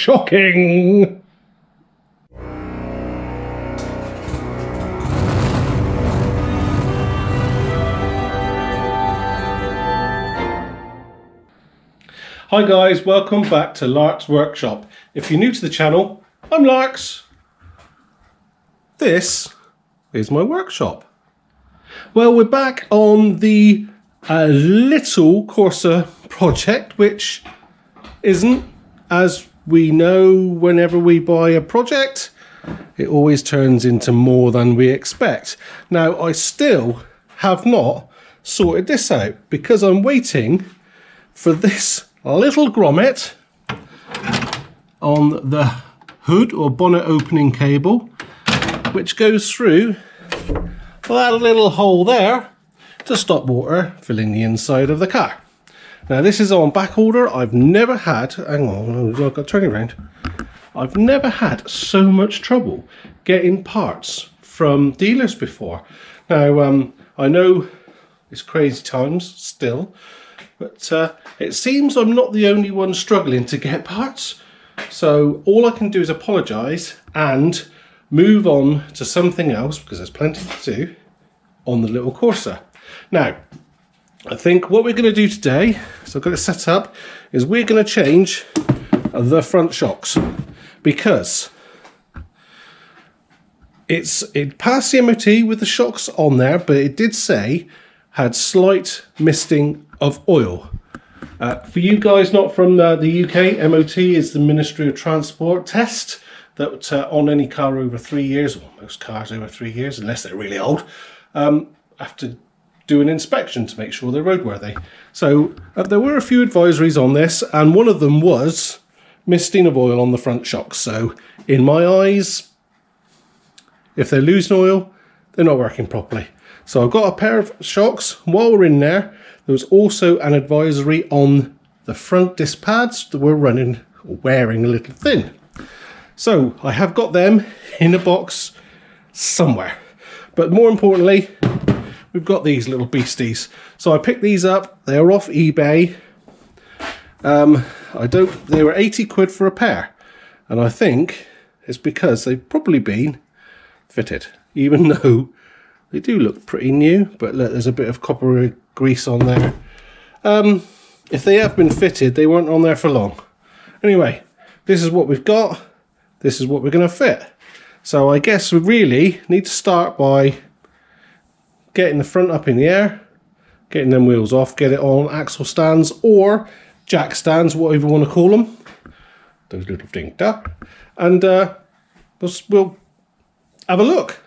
shocking. Hi guys, welcome back to Lark's Workshop. If you're new to the channel, I'm Larks. This is my workshop. Well, we're back on the little Corsa project, which isn't, as we know, whenever we buy a project, it always turns into more than we expect. Now, I still have not sorted this out because I'm waiting for this little grommet on the hood or bonnet opening cable, which goes through that little hole there to stop water filling the inside of the car. Now this is on back order. I've never had, hang on, I've got to turn it around. I've never had so much trouble getting parts from dealers before. Now I know it's crazy times still, but it seems I'm not the only one struggling to get parts. So all I can do is apologise and move on to something else, because there's plenty to do on the little Corsa. Now, I think what we're going to do today, so I've got it set up, is we're going to change the front shocks, because it passed the MOT with the shocks on there, but it did say had slight misting of oil. For you guys not from the UK, MOT is the Ministry of Transport test that on any car over 3 years, or most cars over 3 years, unless they're really old, have to do an inspection to make sure they're roadworthy. So there were a few advisories on this, and one of them was misting of oil on the front shocks. So in my eyes, if they're losing oil, they're not working properly. So I've got a pair of shocks. While we're in there, there was also an advisory on the front disc pads that were running or wearing a little thin. So I have got them in a box somewhere. But more importantly, we've got these little beasties. So I picked these up. They are off eBay. They were 80 quid for a pair. And I think it's because they've probably been fitted, even though they do look pretty new, but look, there's a bit of copper grease on there. If they have been fitted, they weren't on there for long. Anyway, this is what we've got. This is what we're going to fit. So I guess we really need to start by getting the front up in the air, getting them wheels off, get it on axle stands or jack stands, whatever you want to call them. Those little things there. And we'll have a look.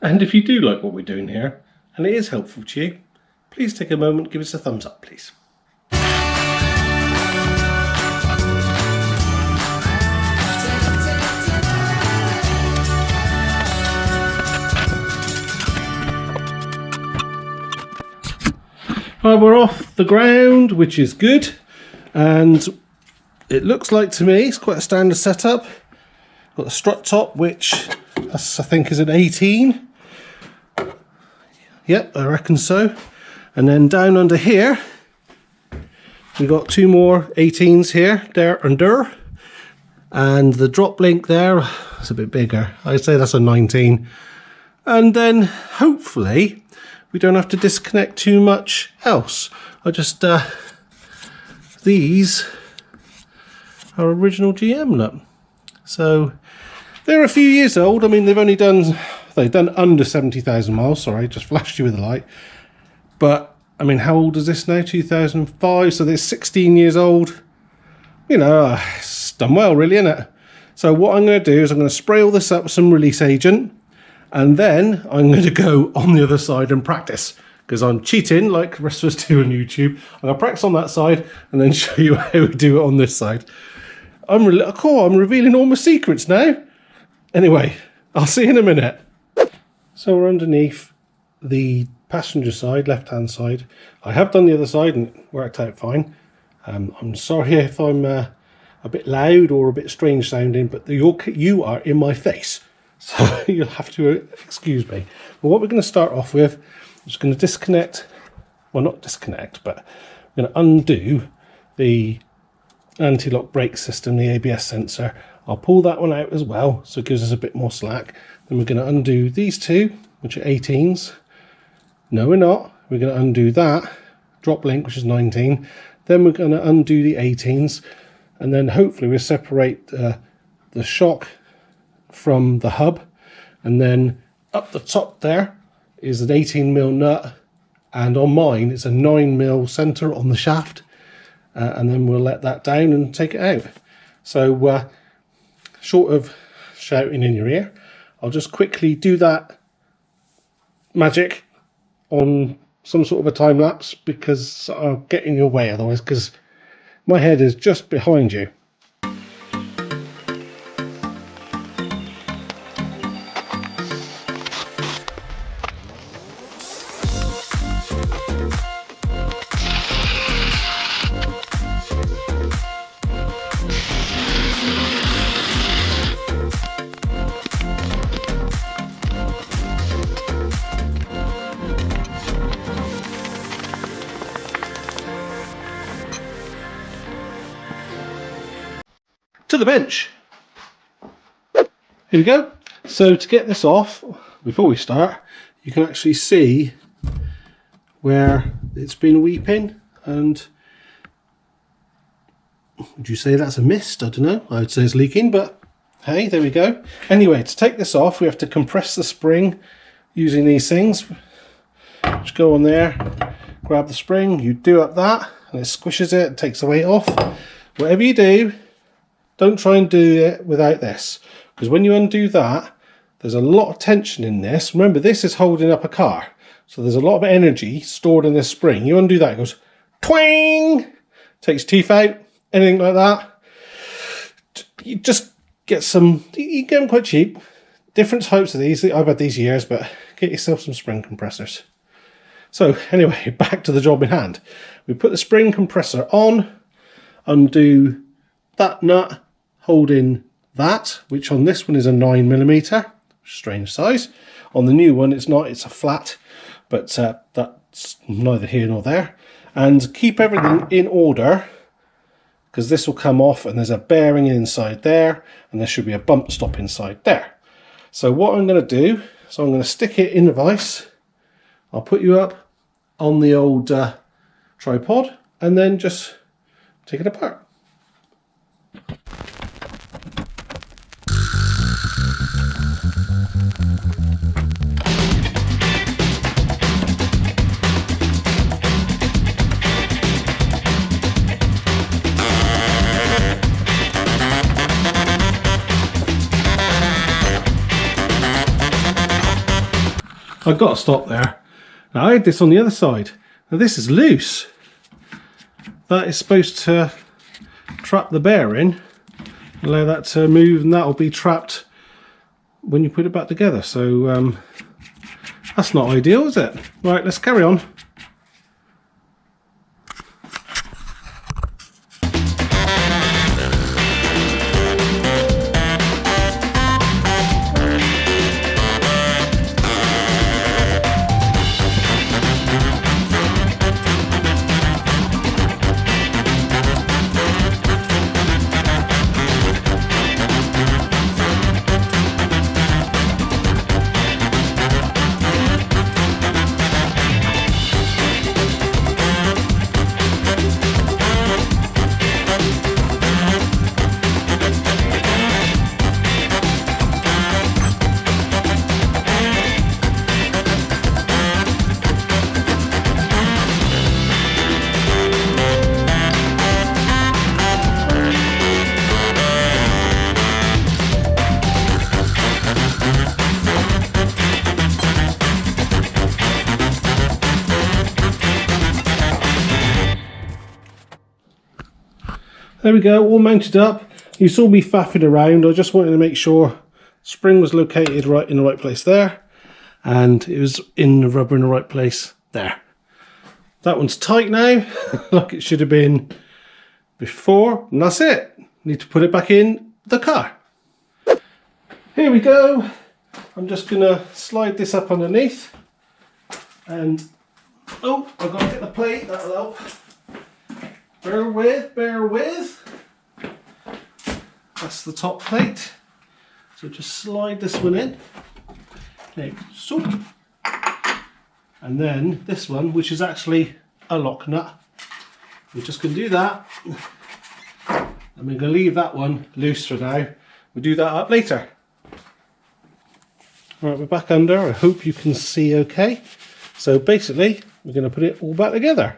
And if you do like what we're doing here, and it is helpful to you, please take a moment, give us a thumbs up, please. Right, we're off the ground, which is good. And it looks like to me, it's quite a standard setup. Got the strut top, which I think is an 18. Yep, I reckon so. And then down under here, we got two more 18s here, there and there. And the drop link there is a bit bigger. I'd say that's a 19. And then hopefully we don't have to disconnect too much else. I just, these are original GM, look. So they're a few years old. I mean, they've done under 70,000 miles. Sorry, just flashed you with the light. But I mean, how old is this now? 2005. So they're 16 years old. You know, it's done well, really, isn't it? So what I'm going to do is I'm going to spray all this up with some release agent, and then I'm going to go on the other side and practice, because I'm cheating like the rest of us do on YouTube. I'm going to practice on that side and then show you how we do it on this side. I'm revealing all my secrets now. Anyway, I'll see you in a minute. So we're underneath the passenger side, left-hand side. I have done the other side and it worked out fine. I'm sorry if I'm a bit loud or a bit strange sounding, but you are in my face, so you'll have to excuse me. But what we're going to start off with, I'm just going to disconnect, well, not disconnect, but I'm going to undo the anti-lock brake system, the ABS sensor. I'll pull that one out as well, so it gives us a bit more slack. Then we're going to undo these two, which are 18s. No, we're not. We're going to undo that drop link, which is 19. Then we're going to undo the 18s, and then hopefully we'll separate the shock from the hub. And then up the top there is an 18mm nut, and on mine it's a 9mm center on the shaft. And then we'll let that down and take it out. So short of shouting in your ear, I'll just quickly do that magic on some sort of a time lapse, because I'll get in your way otherwise, because my head is just behind you. To the bench. Here we go. So to get this off, before we start, you can actually see where it's been weeping, and would you say that's a mist? I don't know. I would say it's leaking, but hey, there we go. Anyway, to take this off, we have to compress the spring using these things. Just go on there, grab the spring, you do up that, and it squishes it, takes the weight off. Whatever you do, don't try and do it without this, because when you undo that, there's a lot of tension in this. Remember, this is holding up a car, so there's a lot of energy stored in this spring. You undo that, it goes twang, takes teeth out, anything like that. You just get some, you get them quite cheap. Different types of these. I've had these years, but get yourself some spring compressors. So anyway, back to the job in hand. We put the spring compressor on, undo that nut holding that, which on this one is a 9mm, strange size. On the new one it's not, it's a flat, but that's neither here nor there. And keep everything in order, because this will come off, and there's a bearing inside there, and there should be a bump stop inside there. So what I'm going to do, so I'm going to stick it in the vise. I'll put you up on the old tripod, and then just take it apart. I've got to stop there. Now I had this on the other side. Now this is loose. That is supposed to trap the bearing, allow that to move, and that will be trapped when you put it back together. So that's not ideal, is it? Right, let's carry on. There we go, all mounted up. You saw me faffing around. I just wanted to make sure spring was located right in the right place there, and it was in the rubber in the right place there. That one's tight now, like it should have been before, and that's it. Need to put it back in the car. Here we go. I'm just gonna slide this up underneath, and oh, I've got to get the plate, that'll help. Bear with, bear with. That's the top plate. So just slide this one in. Okay, so. And then this one, which is actually a lock nut. We're just going to do that. And we're going to leave that one loose for now. We'll do that up later. Right, we're back under. I hope you can see okay. So basically, we're going to put it all back together.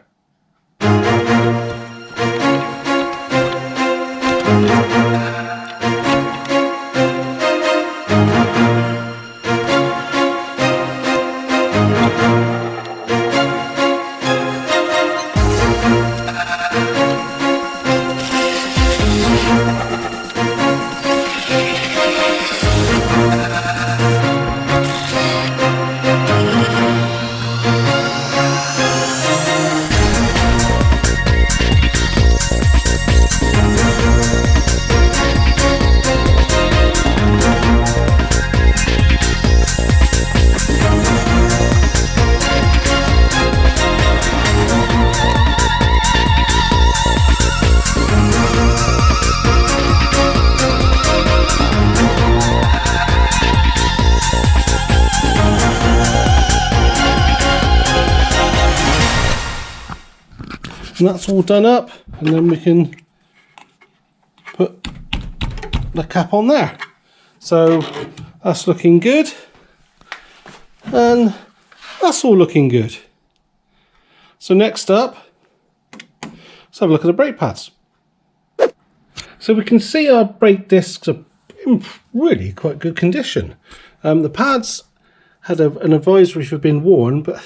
And that's all done up, and then we can put the cap on there. So that's looking good, and that's all looking good. So next up, let's have a look at the brake pads. So we can see our brake discs are in really quite good condition. The pads had an advisory for being worn, but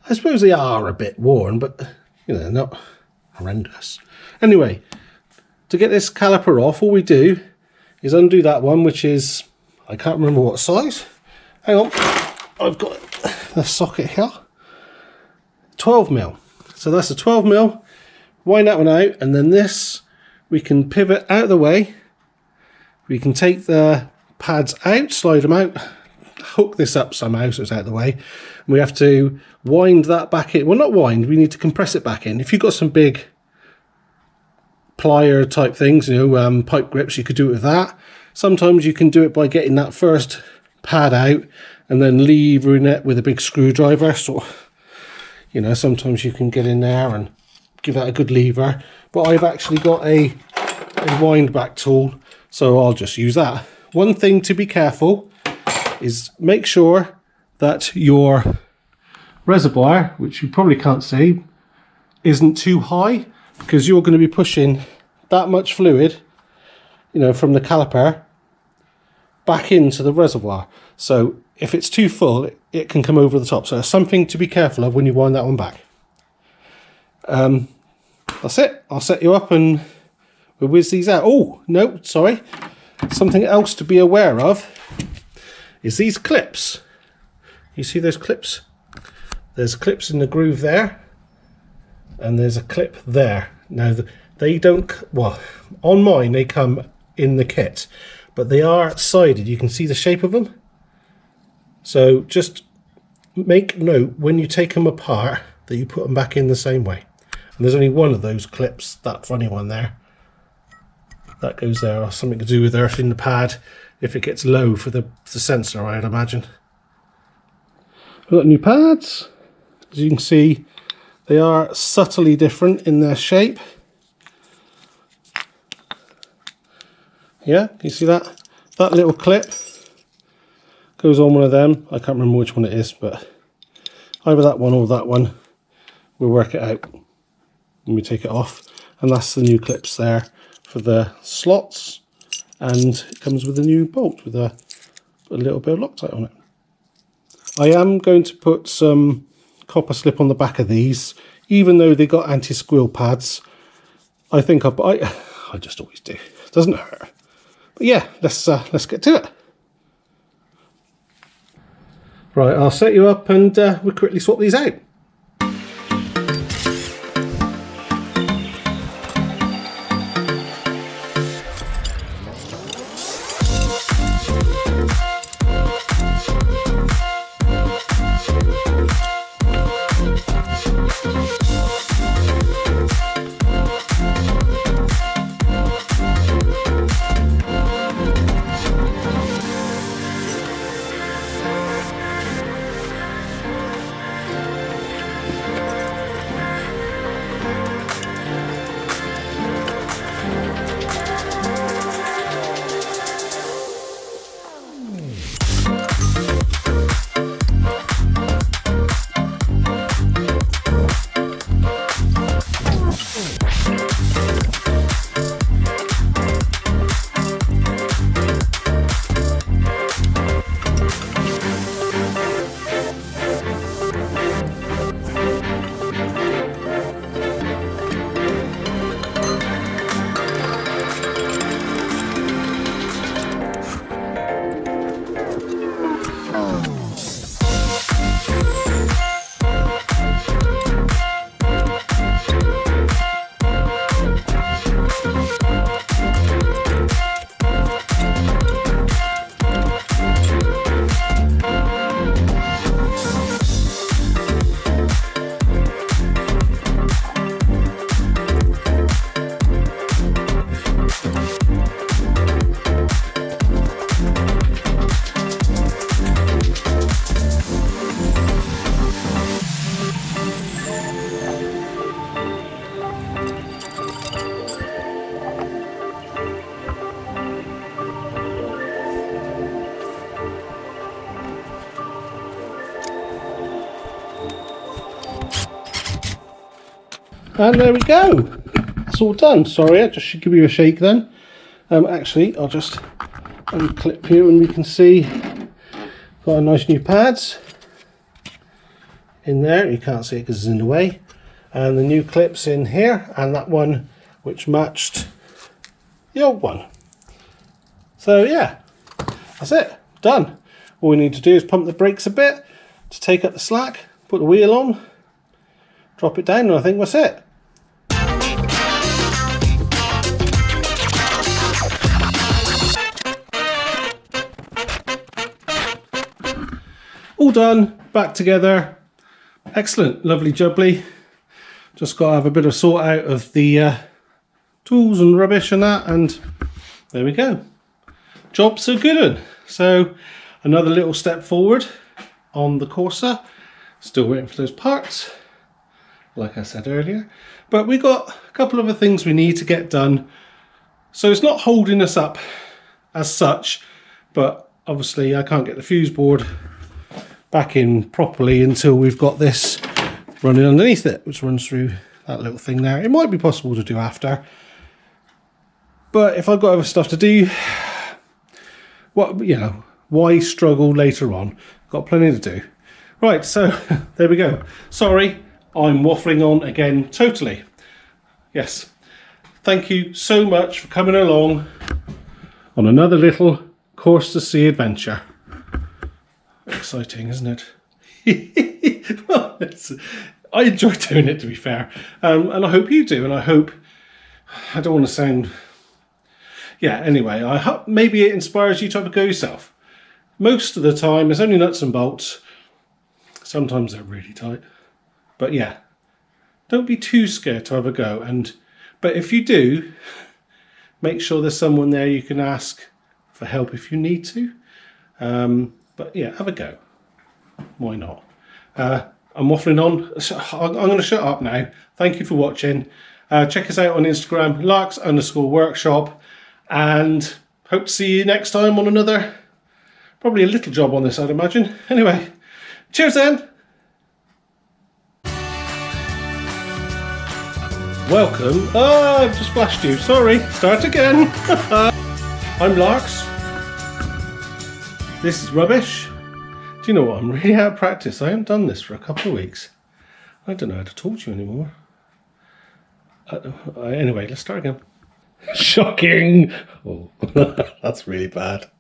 I suppose they are a bit worn, but you know, not horrendous. Anyway, to get this caliper off, all we do is undo that one, which is, I can't remember what size. Hang on, I've got the socket here. 12mm. So that's a 12mm. Wind that one out, and then this, we can pivot out of the way. We can take the pads out, slide them out, hook this up somehow so it's out of the way. And we have to wind that back in. Well, not wind, we need to compress it back in. If you've got some big plier type things, you know, pipe grips, you could do it with that. Sometimes you can do it by getting that first pad out and then levering it with a big screwdriver. So, you know, sometimes you can get in there and give that a good lever. But I've actually got a wind back tool, so I'll just use that. One thing to be careful is make sure that your reservoir, which you probably can't see, isn't too high, because you're going to be pushing that much fluid, you know, from the caliper back into the reservoir. So if it's too full, it can come over the top. So it's something to be careful of when you wind that one back. That's it. I'll set you up and we'll whiz these out. Oh, no, sorry. Something else to be aware of is these clips. You see those clips? There's clips in the groove there, and there's a clip there. Now, they don't, well, on mine they come in the kit, but they are sided. You can see the shape of them. So just make note when you take them apart that you put them back in the same way. And there's only one of those clips, that funny one there. That goes there, or something to do with earthing the pad if it gets low for the sensor, I'd imagine. We've got new pads. As you can see, they are subtly different in their shape. Yeah, you see that? That little clip goes on one of them. I can't remember which one it is, but either that one or that one. We'll work it out when we take it off. And that's the new clips there for the slots. And it comes with a new bolt with a little bit of Loctite on it. I am going to put some copper slip on the back of these, even though they got anti-squeal pads. I think I just always do. It doesn't hurt. But yeah, let's get to it. Right, I'll set you up and we'll quickly swap these out. And there we go. That's all done. Sorry, I just should give you a shake then. Actually, I'll just unclip you and we can see got a nice new pads in there. You can't see it because it's in the way. And the new clips in here, and that one which matched the old one. So yeah, that's it, done. All we need to do is pump the brakes a bit to take up the slack, put the wheel on, drop it down, and I think that's it. All done, back together. Excellent, lovely jubbly. Just got to have a bit of sort out of the tools and rubbish and that, and there we go. Job's a good one. So another little step forward on the Corsa. Still waiting for those parts, like I said earlier. But we got a couple of other things we need to get done. So it's not holding us up as such, but obviously I can't get the fuse board back in properly until we've got this running underneath it, which runs through that little thing there. It might be possible to do after, but if I've got other stuff to do, what, you know, why struggle later on? Got plenty to do. Right, so there we go. Sorry, I'm waffling on again totally. Yes, thank you so much for coming along on another little Corsa C adventure. Exciting, isn't it? Well, I enjoy doing it, to be fair, and I hope you do, and I hope, I don't want to sound, yeah, anyway, I hope maybe it inspires you to have a go yourself. Most of the time it's only nuts and bolts. Sometimes they're really tight, but yeah, don't be too scared to have a go. But if you do, make sure there's someone there you can ask for help if you need to. But yeah, have a go. Why not? I'm waffling on. I'm going to shut up now. Thank you for watching. Check us out on Instagram, larks_workshop, and hope to see you next time on another, probably a little job on this, I'd imagine. Anyway, cheers then. Welcome. Oh, I've just flashed you. Sorry. Start again. I'm Larks. This is rubbish. Do you know what? I'm really out of practice. I haven't done this for a couple of weeks. I don't know how to talk to you anymore. Anyway, let's start again. Shocking! Oh, that's really bad.